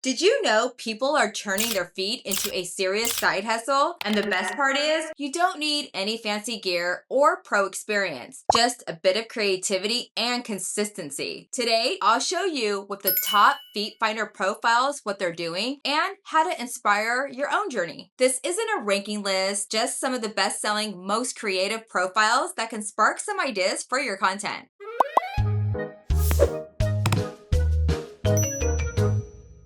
Did you know people are turning their feet into a serious side hustle? And the best part is, you don't need any fancy gear or pro experience, just a bit of creativity and consistency. Today, I'll show you with the top FeetFinder profiles what they're doing and how to inspire your own journey. This isn't a ranking list, just some of the best-selling, most creative profiles that can spark some ideas for your content.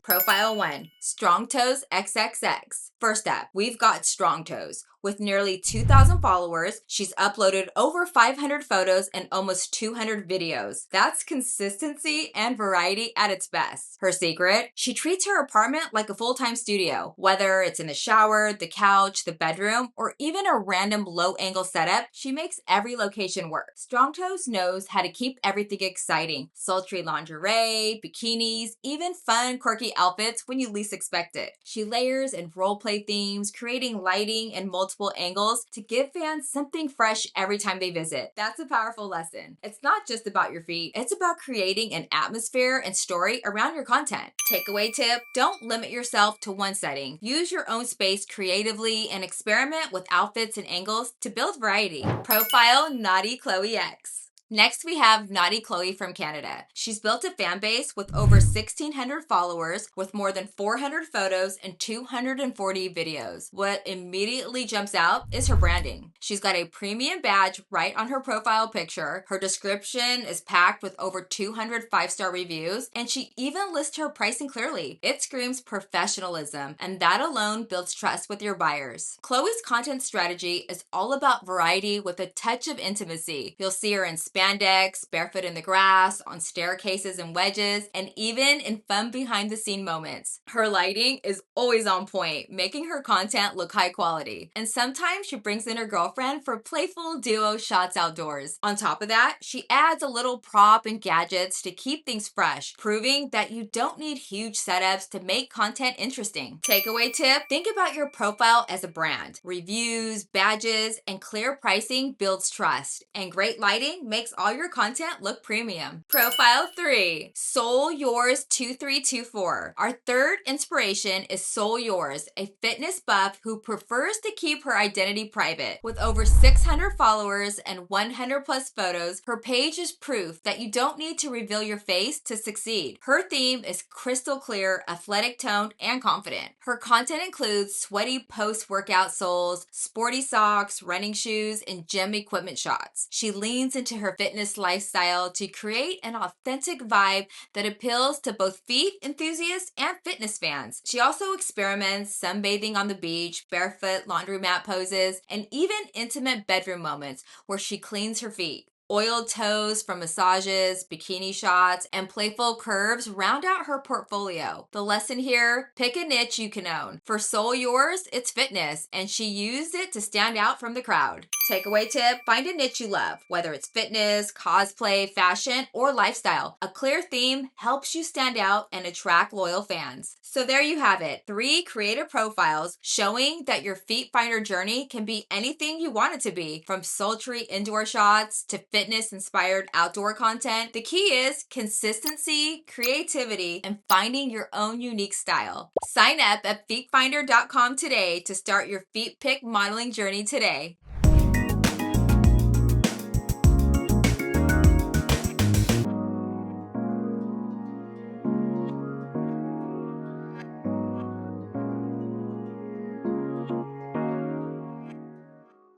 Profile 1, Strong Toes XXX. First up, we've got Strong Toes. With nearly 2,000 followers, she's uploaded over 500 photos and almost 200 videos. That's consistency and variety at its best. Her secret? She treats her apartment like a full-time studio. Whether it's in the shower, the couch, the bedroom, or even a random low-angle setup, she makes every location work. Strong Toes knows how to keep everything exciting. Sultry lingerie, bikinis, even fun, quirky outfits when you least expect it. She layers and role-play themes, creating lighting and multiple angles to give fans something fresh every time they visit. That's a powerful lesson. It's not just about your feet, it's about creating an atmosphere and story around your content. Takeaway tip, don't limit yourself to one setting. Use your own space creatively and experiment with outfits and angles to build variety. Profile Naughty Chloe X. Next, we have Naughty Chloe from Canada. She's built a fan base with over 1,600 followers with more than 400 photos and 240 videos. What immediately jumps out is her branding. She's got a premium badge right on her profile picture. Her description is packed with over 200 5-star reviews, and she even lists her pricing clearly. It screams professionalism, and that alone builds trust with your buyers. Chloe's content strategy is all about variety with a touch of intimacy. You'll see her in spandex, barefoot in the grass, on staircases and wedges, and even in fun behind-the-scene moments. Her lighting is always on point, making her content look high quality. And sometimes she brings in her girlfriend for playful duo shots outdoors. On top of that, she adds a little prop and gadgets to keep things fresh, proving that you don't need huge setups to make content interesting. Takeaway tip, think about your profile as a brand. Reviews, badges, and clear pricing builds trust, and great lighting makes all your content look premium. Profile 3, Soul Yours 2324. Our third inspiration is Soul Yours, a fitness buff who prefers to keep her identity private. With over 600 followers and 100 plus photos, her page is proof that you don't need to reveal your face to succeed. Her theme is crystal clear, athletic toned, and confident. Her content includes sweaty post-workout soles, sporty socks, running shoes, and gym equipment shots. She leans into her fitness lifestyle to create an authentic vibe that appeals to both feet enthusiasts and fitness fans. She also experiments sunbathing on the beach, barefoot laundromat poses, and even intimate bedroom moments where she cleans her feet. Oiled toes from massages, bikini shots, and playful curves round out her portfolio. The lesson here, pick a niche you can own. For Soul Yours, it's fitness, and she used it to stand out from the crowd. Takeaway tip, find a niche you love, whether it's fitness, cosplay, fashion, or lifestyle. A clear theme helps you stand out and attract loyal fans. So there you have it, 3 creative profiles showing that your FeetFinder journey can be anything you want it to be, from sultry indoor shots to fitness-inspired outdoor content. The key is consistency, creativity, and finding your own unique style. Sign up at feetfinder.com today to start your feet pic modeling journey today.